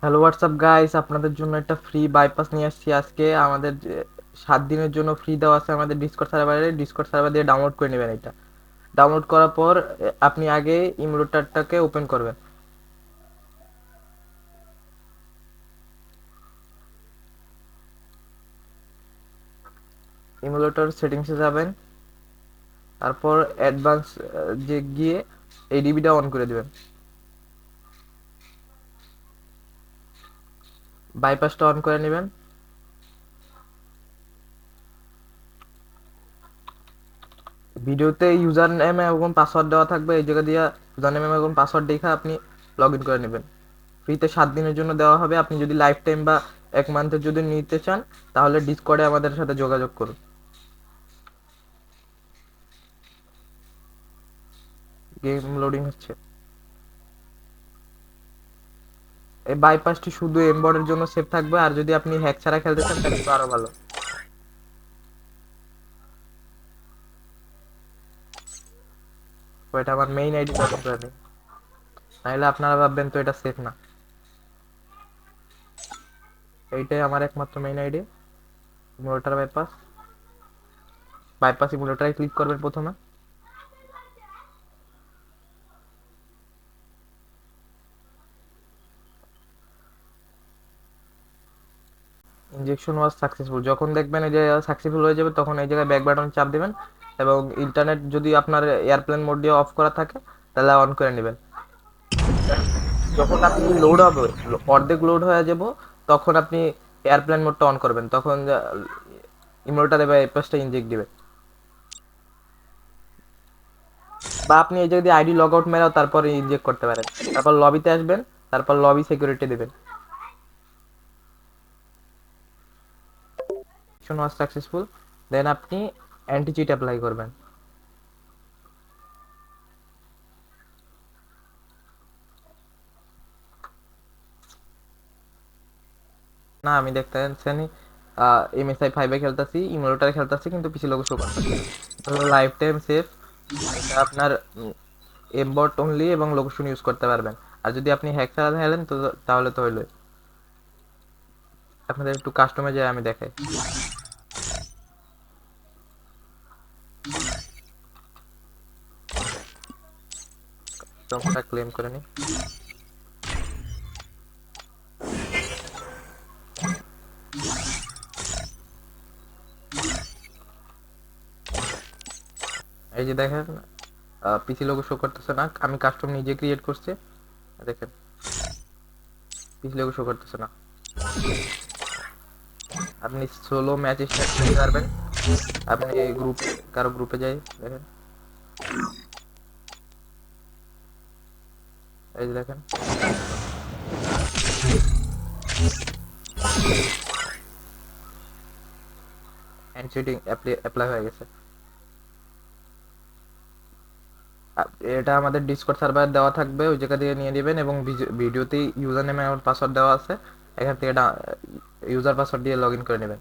Hello WhatsApp guys, আপনাদের জন্য একটা ফ্রি বাইপাস নিয়ে আসছি আজকে। আমাদের 7 দিনের জন্য ফ্রি দেওয়া আছে আমাদের ডিসকর্ড সার্ভার দিয়ে ডাউনলোড করে নেবেন। এটা ডাউনলোড করার পর আপনি আগে ইমুলেটরটাকে ওপেন করবেন। ইমুলেটর সেটিংসে যাবেন, তারপর অ্যাডভান্স যে গিয়ে এডিবিটা অন করে দিবেন। বাইপাসটা অন করে নেবেন। ভিডিওতে ইউজার নেম এবং পাসওয়ার্ড দেওয়া থাকবে, এই জায়গা দিয়ে ইউজার নেম এবং পাসওয়ার্ড দেখে আপনি লগ ইন করে নেবেন। ফ্রিতে 7 দিনের জন্য দেওয়া হবে। আপনি যদি লাইফ টাইম বা 1 মান্থের যদি নিতে চান তাহলে ডিসকর্ডে আমাদের সাথে যোগাযোগ করুন। গেম লোডিং হচ্ছে। এই বাইপাসটি শুধু এমবডের জন্য সেভ থাকবে, আর যদি আপনি হ্যাক ছাড়া খেলতে চান তাহলে তো আরো ভালো। তো এটা আমার মেইন আইডি লগ ইন করে নিই, নাহলে আপনারা ভাববেন তো এটা সেফ না। এইটাই আমার একমাত্র main ID, emulator bypass. Bypass ইমুলেটরে ক্লিক করবেন প্রথমে। ইনজেকশন ওয়াজ সাকসেসফুল যখন দেখবেন এই যে সাকসেসফুল হয়ে যাবে, তখন এই জায়গায় ব্যাক বাটন চাপ দিবেন এবং ইন্টারনেট যদি আপনার এয়ারপ্লেন মোড দিয়ে অফ করা থাকে তাহলে অন করে নেবেন। যখন আপনি লোড হবে, অর্ধেক লোড হয়ে যাব, তখন আপনি এয়ারপ্লেন মোডটা অন করবেন, তখন ইমোটা দেবে, এপাসটা ইনজেক্ট দিবে। বা আপনি এই যদি আইডি লগ আউট মেরাও তারপর ইনজেক্ট করতে পারেন। তারপর লবিতে আসবেন, তারপর লবি সিকিউরিটি দিবেন। ওয়াজ সাকসেসফুল, দেন আপনি অ্যান্টি চিট অ্যাপ্লাই করবেন। না, আমি দেখতেছেনই MSI 5 খেলতেছি, ইমোলেটারে খেলতেছি, কিন্তু পিসি লোগো শো করতেছি। Life time safe. এটা আপনার এমবট অনলি এবং লোকেশন ইউজ করতে পারবেন। আর যদি আপনি হ্যাক ছাড়া খেলেন তো তাহলে তো হইলোই। আপনাদের একটু কাস্টমে যায় আমি দেখাই। কাস্টমটা ক্লেম করে নিই। এই যে দেখেন, পিসি লোগো শো করতেছে না, আমি কাস্টম নিজে ক্রিয়েট করছি। দেখেন, পিসি লোগো শো করতেছে না। আপনি সোলো ম্যাচ স্টার্ট করতে পারবেন। আপনি গ্রুপ, কারো গ্রুপে যাই দেখেন, এই যে দেখেন, হ্যান্ডশেকিং অ্যাপ্লাই হয়ে গেছে। এটা আমাদের ডিসকর্ড সার্ভার দেওয়া থাকবে, ওই জায়গা দিয়ে নিয়ে নেবেন এবং ভিডিওতেই ইউজার নেম এবং পাসওয়ার্ড দেওয়া আছে, এখান থেকে ইউজার পাসওয়ার্ড দিয়ে লগ ইন করে নেবেন।